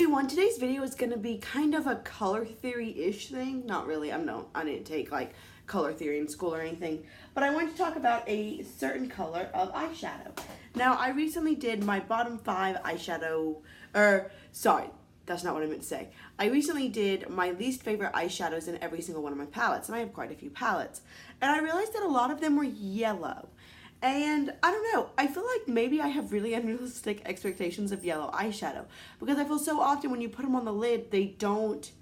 everyone, today's video is going to be kind of a color theory-ish thing. Not really, I didn't take like color theory in school or anything, but I wanted to talk about a certain color of eyeshadow. Now, I recently did my bottom 5 eyeshadow, sorry, that's not what I meant to say. I recently did my least favorite eyeshadows in every single one of my palettes, and I have quite a few palettes. And I realized that a lot of them were yellow. And I don't know, I feel like maybe I have really unrealistic expectations of yellow eyeshadow, because I feel so often when you put them on the lid, they don't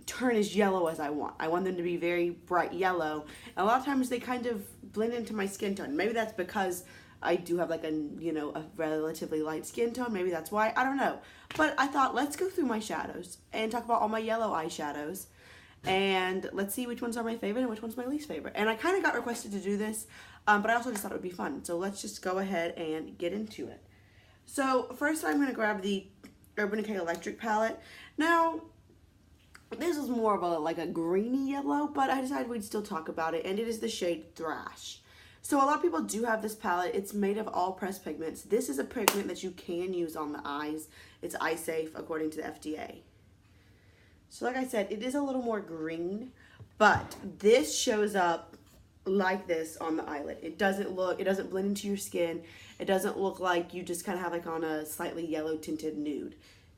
turn as yellow as I want. I want them to be very bright yellow, and a lot of times they kind of blend into my skin tone. Maybe that's because I do have like a relatively light skin tone. Maybe that's why, I don't know. But I thought, let's go through my shadows and talk about all my yellow eyeshadows. And let's see which ones are my favorite and which one's my least favorite. And I kind of got requested to do this, but I also just thought it would be fun. So let's just go ahead and get into it. So first I'm going to grab the Urban Decay Electric palette. Now, this is more of like a greeny yellow, but I decided we'd still talk about it. And it is the shade Thrash. So a lot of people do have this palette. It's made of all pressed pigments. This is a pigment that you can use on the eyes. It's eye safe according to the FDA. So like I said, it is a little more green, but this shows up like this on the eyelid. It doesn't blend into your skin. It doesn't look like you just kind of have like on a slightly yellow tinted nude.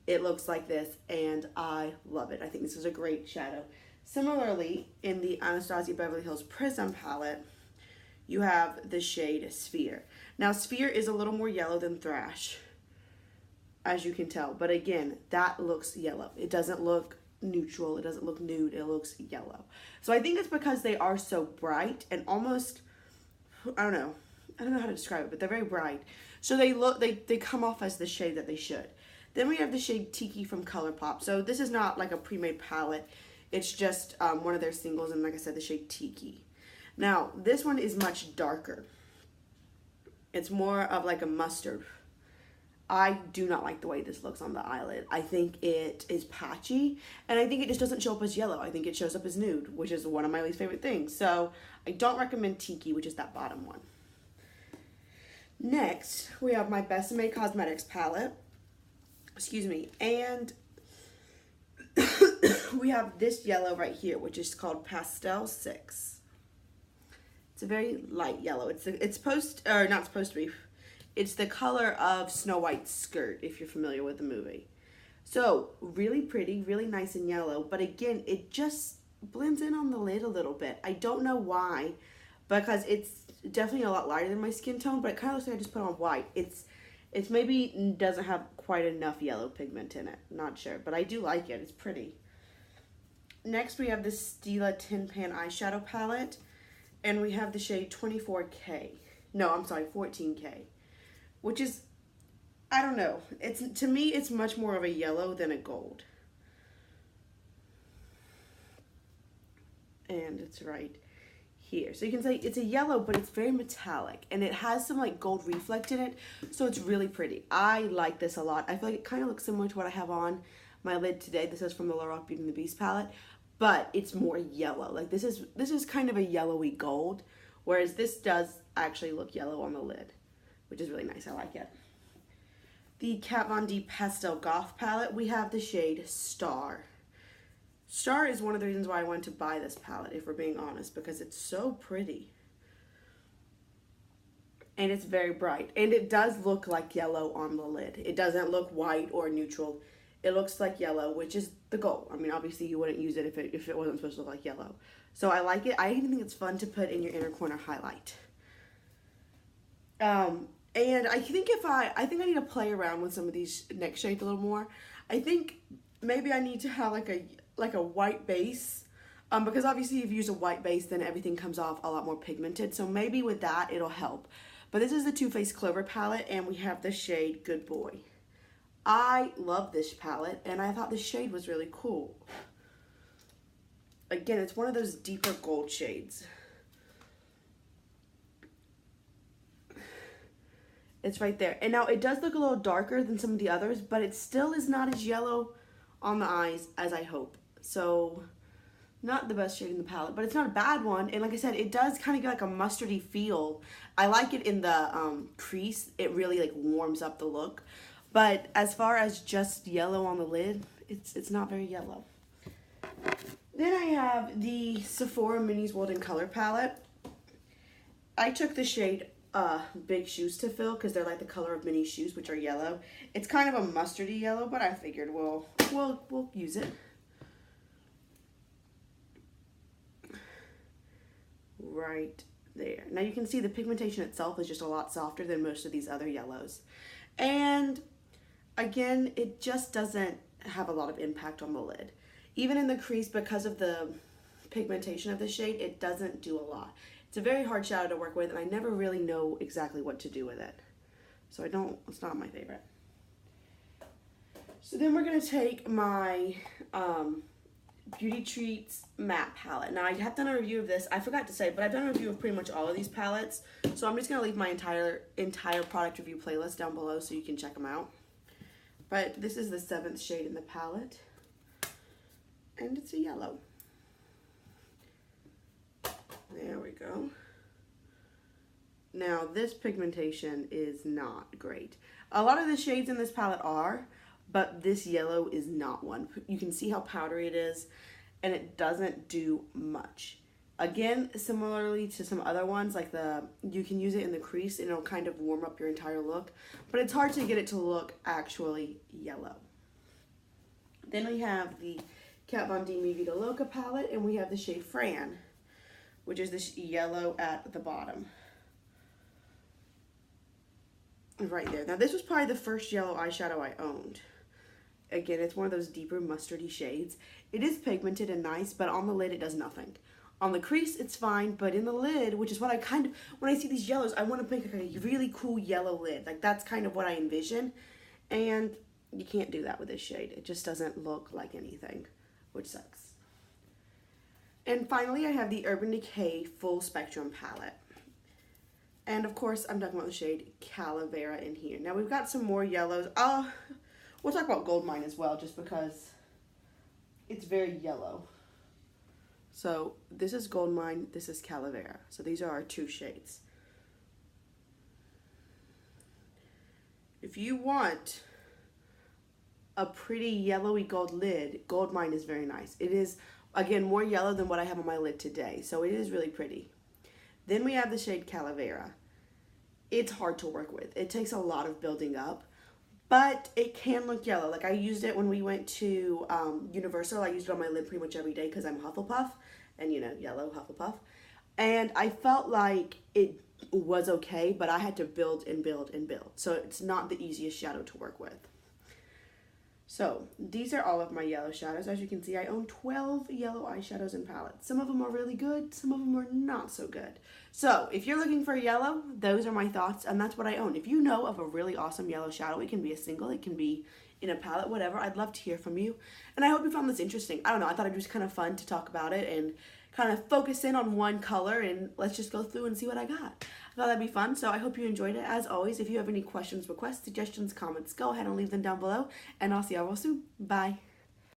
It looks like this, and I love it. I think this is a great shadow. Similarly, in the Anastasia Beverly Hills Prism palette, you have the shade Sphere. Now, Sphere is a little more yellow than Thrash, as you can tell. But again, that looks yellow. It doesn't look neutral. It doesn't look nude. It looks yellow. So I think it's because they are so bright and almost, I don't know how to describe it, but they're very bright. So they come off as the shade that they should. Then we have the shade Tiki from Colourpop. So this is not like a pre-made palette. It's just one of their singles, and like I said, the shade Tiki. Now, this one is much darker. It's more of like a mustard. I do not like the way this looks on the eyelid. I think it is patchy, and I think it just doesn't show up as yellow. I think it shows up as nude, which is one of my least favorite things. So I don't recommend Tiki, which is that bottom one. Next, we have my Besame Cosmetics palette. Excuse me. And we have this yellow right here, which is called Pastel 6. It's a very light yellow. It's not supposed to be. It's the color of Snow White's skirt, if you're familiar with the movie. So, really pretty, really nice and yellow. But again, it just blends in on the lid a little bit. I don't know why, because it's definitely a lot lighter than my skin tone, but it kind of looks like I just put on white. It's maybe doesn't have quite enough yellow pigment in it. Not sure, but I do like it. It's pretty. Next, we have this Stila Tin Pan Eyeshadow Palette, and we have the shade 24K. No, I'm sorry, 14K. Which is, I don't know. To me, it's much more of a yellow than a gold. And it's right here. So you can say it's a yellow, but it's very metallic. And it has some like gold reflect in it. So it's really pretty. I like this a lot. I feel like it kind of looks similar to what I have on my lid today. This is from the L'Oreal Beauty and the Beast palette. But it's more yellow. Like this is kind of a yellowy gold. Whereas this does actually look yellow on the lid, which is really nice. I like it. The Kat Von D Pastel Goth palette, we have the shade Star. Star is one of the reasons why I wanted to buy this palette, if we're being honest, because it's so pretty. And it's very bright. And it does look like yellow on the lid. It doesn't look white or neutral. It looks like yellow, which is the goal. I mean, obviously you wouldn't use it if it wasn't supposed to look like yellow. So I like it. I even think it's fun to put in your inner corner highlight. And I think I need to play around with some of these next shades a little more. I think maybe I need to have like a white base, because obviously if you use a white base, then everything comes off a lot more pigmented. So maybe with that, it'll help. But this is the Too Faced Clover palette, and we have the shade Good Boy. I love this palette, and I thought this shade was really cool. Again, it's one of those deeper gold shades. It's right there. And now it does look a little darker than some of the others, but it still is not as yellow on the eyes as I hope. So, not the best shade in the palette, but it's not a bad one. And like I said, it does kind of get like a mustardy feel. I like it in the crease. It really like warms up the look. But as far as just yellow on the lid, it's not very yellow. Then I have the Sephora Minis World in Color palette. I took the shade Big Shoes to fill because they're like the color of Minnie's shoes, which are yellow. It's kind of a mustardy yellow, but I figured we'll use it. Right there. Now you can see the pigmentation itself is just a lot softer than most of these other yellows. And again, it just doesn't have a lot of impact on the lid. Even in the crease, because of the pigmentation of the shade, it doesn't do a lot. It's a very hard shadow to work with, and I never really know exactly what to do with it. So it's not my favorite. So then we're gonna take my Beauty Treats matte palette. Now I have done a review of this, I forgot to say, but I've done a review of pretty much all of these palettes. So I'm just gonna leave my entire product review playlist down below so you can check them out. But this is the 7th shade in the palette, and it's a yellow. There we go. Now this pigmentation is not great. A lot of the shades in this palette are, but this yellow is not one. You can see how powdery it is, and it doesn't do much. Again, similarly to some other ones, like you can use it in the crease and it'll kind of warm up your entire look, but it's hard to get it to look actually yellow. Then we have the Kat Von D Vida Loca palette, and we have the shade Fran, which is this yellow at the bottom. Right there. Now this was probably the first yellow eyeshadow I owned. Again, it's one of those deeper mustardy shades. It is pigmented and nice, but on the lid it does nothing. On the crease it's fine, but in the lid, which is what I when I see these yellows, I want to make a really cool yellow lid. Like that's kind of what I envision, and you can't do that with this shade. It just doesn't look like anything, which sucks. And finally, I have the Urban Decay Full Spectrum palette. And of course, I'm talking about the shade Calavera in here. Now we've got some more yellows. We'll talk about Goldmine as well, just because it's very yellow. So this is Goldmine, this is Calavera. So these are our 2 shades. If you want a pretty yellowy gold lid, Goldmine is very nice. It is, again, more yellow than what I have on my lid today, so it is really pretty. Then we have the shade Calavera. It's hard to work with. It takes a lot of building up, but it can look yellow. Like I used it when we went to Universal. I used it on my lid pretty much every day because I'm Hufflepuff, and you know, yellow Hufflepuff. And I felt like it was okay, but I had to build and build and build. So it's not the easiest shadow to work with. So these are all of my yellow shadows. As you can see, I own 12 yellow eyeshadows and palettes. Some of them are really good, some of them are not so good. So if you're looking for yellow, those are my thoughts, and that's what I own. If you know of a really awesome yellow shadow, it can be a single, it can be in a palette, whatever, I'd love to hear from you. And I hope you found this interesting. I don't know, I thought it was kind of fun to talk about it and kind of focus in on one color, and let's just go through and see what I got. I thought that'd be fun, so I hope you enjoyed it. As always, if you have any questions, requests, suggestions, comments, go ahead and leave them down below, and I'll see y'all real soon. Bye.